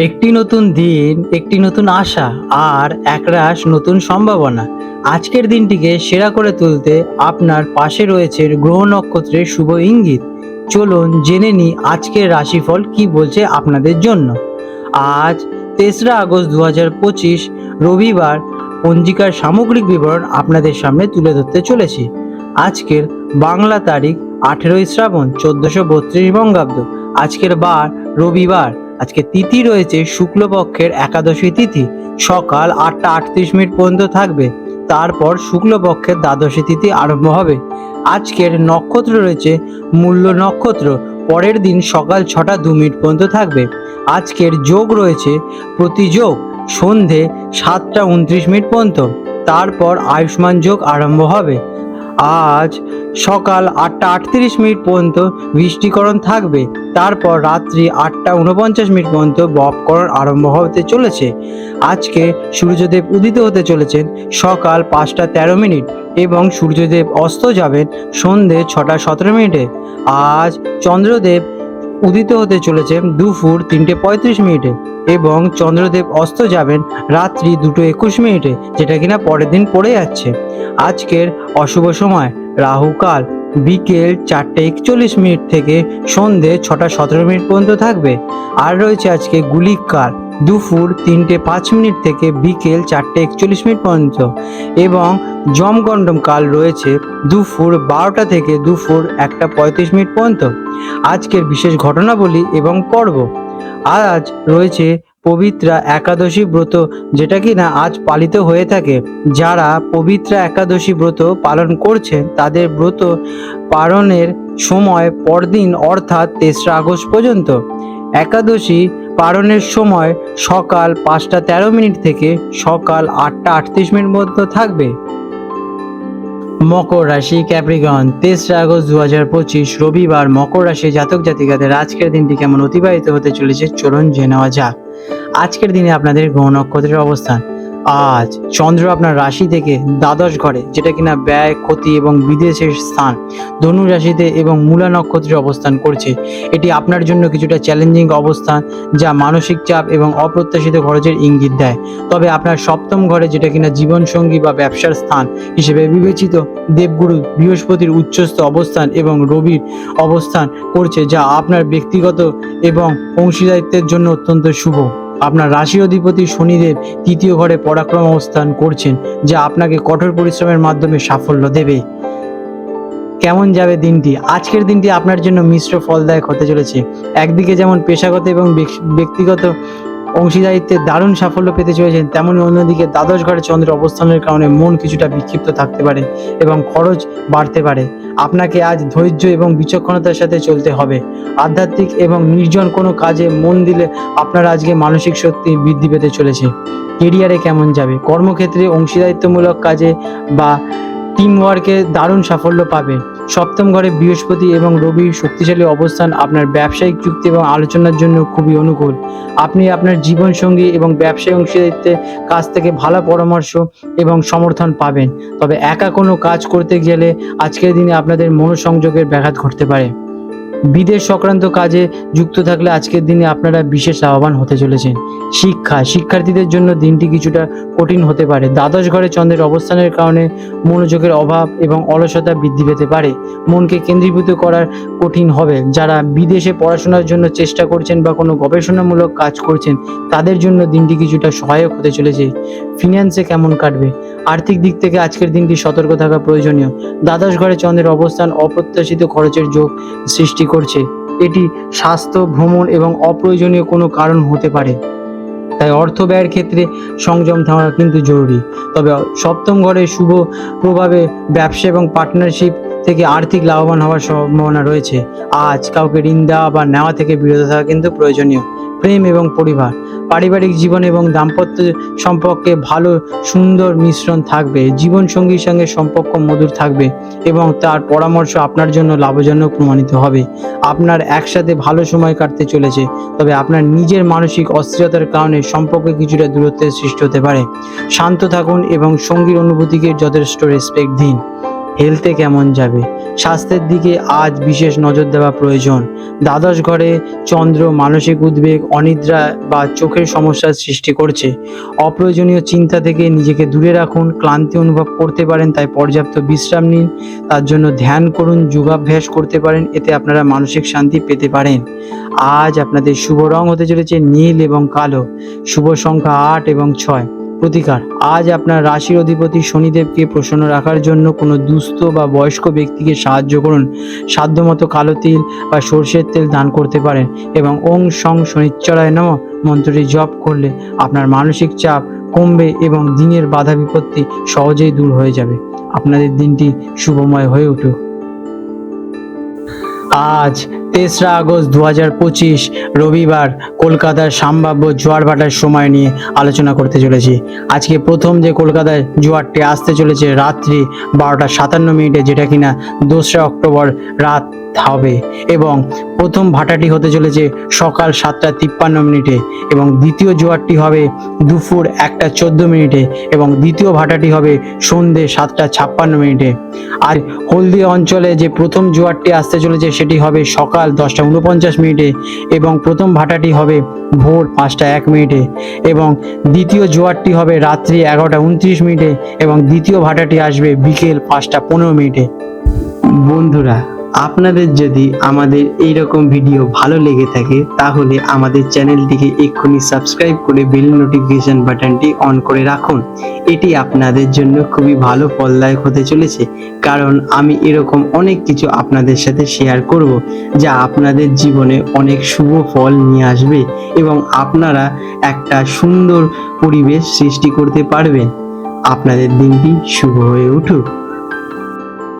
একটি নতুন দিন, একটি নতুন আশা আর একরাশ নতুন সম্ভাবনা। আজকের দিনটিকে সেরা করে তুলতে আপনার পাশে রয়েছে গ্রহ নক্ষত্রের শুভ ইঙ্গিত। চলুন জেনে নিই আজকের রাশিফল কি বলছে আপনাদের জন্য। আজ ৩রা আগস্ট ২০২৫ রবিবার। পঞ্জিকার সামগ্রিক বিবরণ আপনাদের সামনে তুলে ধরতে চলেছি। আজকের বাংলা তারিখ ১৮ই শ্রাবণ ১৪৩২ বঙ্গাব্দ। আজকের বার রবিবার। আজকে তিথি রয়েছে শুক্লপক্ষের একাদশী তিথি, সকাল ৮টা ৩৮ পর্যন্ত থাকবে। তারপর শুক্লপক্ষের দ্বাদশী তিথি আরম্ভ হবে। আজকের নক্ষত্র রয়েছে মূল্য নক্ষত্র, পরের দিন সকাল ৬টা ২ পর্যন্ত থাকবে। আজকের যোগ রয়েছে প্রতিযোগ সন্ধে ৭টা ২৯ পর্যন্ত, তারপর আয়ুষ্মান যোগ আরম্ভ হবে। আজ সকাল ৮টা ৩৮ পর্যন্ত বৃষ্টিকরণ থাকবে, তারপর রাত্রি ৮টা ৪৯ পর্যন্ত বপকরণ আরম্ভ হতে চলেছে। আজকে সূর্যদেব উদিত হতে চলেছেন সকাল ৫টা ১৩ এবং সূর্যদেব অস্ত যাবেন সন্ধে ৬টা ১৭। আজ চন্দ্রদেব উদিত হতে চলেছেন দুপুর ৩টে ৩৫ এবং চন্দ্রদেব অস্ত যাবেন রাত্রি ২টো ২১, যেটা কিনা পরের দিন পড়ে যাচ্ছে। আজকের অশুভ সময় রাহুকাল বিকেল ৪টা ৪১ থেকে সন্ধে ৬টা ১৭ পর্যন্ত থাকবে। আর রয়েছে আজকে গুলিক কাল দুপুর ৩টে ৫ থেকে বিকেল ৪টা ৪১ পর্যন্ত, এবং যমগণ্ডম কাল রয়েছে দুপুর ১২টা থেকে দুপুর ১টা ৩৫ পর্যন্ত। আজকের বিশেষ ঘটনাবলী এবং পর্ব। আজ রয়েছে পবিত্রা একাদশী ব্রত, যেটা কিনা আজ পালিত হয়ে থাকে। যারা পবিত্রা একাদশী ব্রত পালন করছেন তাদের ব্রত পালনের সময় পরদিন অর্থাৎ ৩রা আগস্ট পর্যন্ত। একাদশী পালনের সময় সকাল ৫টা ১৩ থেকে সকাল ৮টা ৩৮ মধ্যে থাকবে। মকর রাশি ক্যাপ্রিকন, ৩রা আগস্ট ২০২৫ রবিবার। মকর রাশি জাতক জাতিকাদের আজকের দিনটি কেমন অতিবাহিত হতে চলেছে চলুন জেনে নেওয়া যাক। আজকের দিনে আপনাদের গ্রহ নক্ষত্রের অবস্থান। আজ চন্দ্র আপনার রাশি থেকে দ্বাদশ ঘরে, যেটা কিনা ব্যয়, ক্ষতি এবং বিদেশের স্থান, ধনু রাশিতে এবং মূলা নক্ষত্রে অবস্থান করছে। এটি আপনার জন্য কিছুটা চ্যালেঞ্জিং অবস্থান, যা মানসিক চাপ এবং অপ্রত্যাশিত খরচের ইঙ্গিত দেয়। তবে আপনার সপ্তম ঘরে, যেটা কিনা জীবনসঙ্গী বা ব্যবসার স্থান হিসেবে বিবেচিত, দেবগুরু বৃহস্পতির উচ্চস্থ অবস্থান এবং রবির অবস্থান করছে, যা আপনার ব্যক্তিগত এবং অংশীদারিত্বের জন্য অত্যন্ত শুভ। আপনার রাশি অধিপতি শনিদেব তৃতীয় ঘরে পরাক্রম অবস্থান করছেন, যা আপনাকে কঠোর পরিশ্রমের মাধ্যমে সাফল্য দেবে। কেমন যাবে দিনটি? আজকের দিনটি আপনার জন্য মিশ্র ফলদায়ক হতে চলেছে। একদিকে যেমন পেশাগত এবং ব্যক্তিগত অংশীদারিত্বে দারুণ সাফল্য পেতে চলেছেন, তেমনি অন্যদিকে দ্বাদশ ঘরে চন্দ্রের অবস্থানের কারণে মন কিছুটা বিক্ষিপ্ত থাকতে পারে এবং খরচ বাড়তে পারে। আপনাকে আজ ধৈর্য এবং বিচক্ষণতার সাথে চলতে হবে। আধ্যাত্মিক এবং নির্জন কোনো কাজে মন দিলে আপনার আজকে মানসিক শক্তি বৃদ্ধি পেতে চলেছে। কেরিয়ারে কেমন যাবে? কর্মক্ষেত্রে অংশীদারিত্বমূলক কাজে বা টিম ওয়ার্কে দারুণ সাফল্য পাবে। সপ্তম ঘরে বৃহস্পতি এবং রবির শক্তিশালী অবস্থান আপনার ব্যবসায়িক চুক্তি এবং আলোচনার জন্য খুবই অনুকূল। আপনি আপনার জীবনসঙ্গী এবং ব্যবসায়ী অংশীদারিত্বের কাছ থেকে ভালো পরামর্শ এবং সমর্থন পাবেন। তবে একা কোনো কাজ করতে গেলে আজকের দিনে আপনাদের মনোসংযোগের ব্যাঘাত ঘটতে পারে। বিদেশ সংক্রান্ত কাজে যুক্ত থাকলে আজকের দিনে আপনারা বিশেষ লাভবান হতে চলেছেন। শিক্ষার্থীদের জন্য দিনটি কিছুটা কঠিন হতে পারে। দ্বাদশ ঘরে চন্দ্রের অবস্থানের কারণে মনোযোগের অভাব এবং অলসতা বৃদ্ধি পেতে পারে। মনকে কেন্দ্রীভূত করার কঠিন হবে। যারা বিদেশে পড়াশোনার জন্য চেষ্টা করছেন বা কোনো গবেষণামূলক কাজ করছেন, তাদের জন্য দিনটি কিছুটা সহায়ক হতে চলেছে। ফিন্যান্সে কেমন কাটবে? আর্থিক দিক থেকে আজকের দিনটি সতর্ক থাকা প্রয়োজনীয়। দ্বাদশ ঘরে চন্দ্রের অবস্থান অপ্রত্যাশিত খরচের যোগ সৃষ্টি করছে। এটি স্বাস্থ্য, ভ্রমণ এবং অপ্রয়োজনীয় কোনো কারণ হতে পারে, তাই অর্থ ব্যয়ের ক্ষেত্রে সংযম থাকা কিন্তু জরুরি। তবে সপ্তম ঘরে শুভ প্রভাবে ব্যবসা এবং পার্টনারশিপ থেকে আর্থিক লাভবান হওয়ার সম্ভাবনা রয়েছে। আজ কাউকে ঋণ দেওয়া বা নেওয়া থেকে বিরত থাকা কিন্তু প্রয়োজনীয়। প্রেম এবং পরিবার, পারিবারিক জীবন এবং দাম্পত্য সম্পর্কে ভালো সুন্দর মিশ্রণ থাকবে। জীবনসঙ্গীর সঙ্গে সম্পর্ক মধুর থাকবে এবং তার পরামর্শ আপনার জন্য লাভজনক প্রমাণিত হবে। আপনার একসাথে ভালো সময় কাটতে চলেছে, তবে আপনার নিজের মানসিক অস্থিরতার কারণে সম্পর্কে কিছুটা দূরত্বের সৃষ্টি হতে পারে। শান্ত থাকুন এবং সঙ্গীর অনুভূতিকে যথেষ্ট রেসপেক্ট দিন। হেলথে কেমন যাবে? স্বাস্থ্যের দিকে আজ বিশেষ নজর দেওয়া প্রয়োজন। দ্বাদশ ঘরে চন্দ্র মানসিক উদ্বেগ, অনিদ্রা বা চোখের সমস্যার সৃষ্টি করছে। অপ্রয়োজনীয় চিন্তা থেকে নিজেকে দূরে রাখুন। ক্লান্তি অনুভব করতে পারেন, তাই পর্যাপ্ত বিশ্রাম নিন। তার জন্য ধ্যান করুন, যোগাভ্যাস করতে পারেন, এতে আপনারা মানসিক শান্তি পেতে পারেন। আজ আপনাদের শুভ রং হতে চলেছে নীল এবং কালো। শুভ সংখ্যা 8 এবং 6। প্রতিকার, আজ আপনার রাশির অধিপতি শনিদেবকে প্রসন্ন রাখার জন্য কোনো দুস্থ বা বয়স্ক ব্যক্তিকে সাহায্য করুন। সাধ্যমতো কালো তিল বা সর্ষের তেল দান করতে পারেন এবং ওং সং শনিশ্চরায় নমঃ মন্ত্রটি জপ করলে আপনার মানসিক চাপ কমবে এবং দিনের বাধা বিপত্তি সহজেই দূর হয়ে যাবে। আপনাদের দিনটি শুভময় হয়ে উঠুক। আজ 3রা আগস্ট 2025 রবিবার কলকাতার সম্ভাব্য জোয়ার ভাটার সময় নিয়ে আলোচনা করতে চলেছি। আজকে প্রথম যে কলকাতায় জোয়ারটি আসতে চলেছে রাত্রি 12:57, যেটা কিনা 2রা অক্টোবর রাত হবে এবং প্রথম ভাটাটি হতে চলেছে সকাল 7:53 এবং দ্বিতীয় জোয়ারটি হবে দুপুর 1:14 এবং দ্বিতীয় ভাটাটি হবে সন্ধ্যে 7:56। আর হলদিয়া অঞ্চলে যে প্রথম জোয়ারটি আসতে চলেছে সেটি হবে সকাল 10:49 এবং প্রথম ভাটাটি হবে ভোর 5:01 এবং দ্বিতীয় জোয়ারটি হবে রাত্রি 11:29 এবং দ্বিতীয় ভাটাটি আসবে বিকেল 5:15। বন্ধুরা, আপনাদের যদি আমাদের এই রকম ভিডিও ভালো লেগে থাকে তাহলে আমাদের চ্যানেলটিকে এক্ষুনি সাবস্ক্রাইব করে বেল নোটিফিকেশন বাটনটি অন করে রাখুন। এটি আপনাদের জন্য খুবই ভালো ফলদায়ক হতে চলেছে, কারণ আমি এরকম অনেক কিছু আপনাদের সাথে শেয়ার করব যা আপনাদের জীবনে অনেক শুভ ফল নিয়ে আসবে এবং আপনারা একটা সুন্দর পরিবেশ সৃষ্টি করতে পারবেন। আপনাদের দিনটি শুভ হয়ে উঠুক।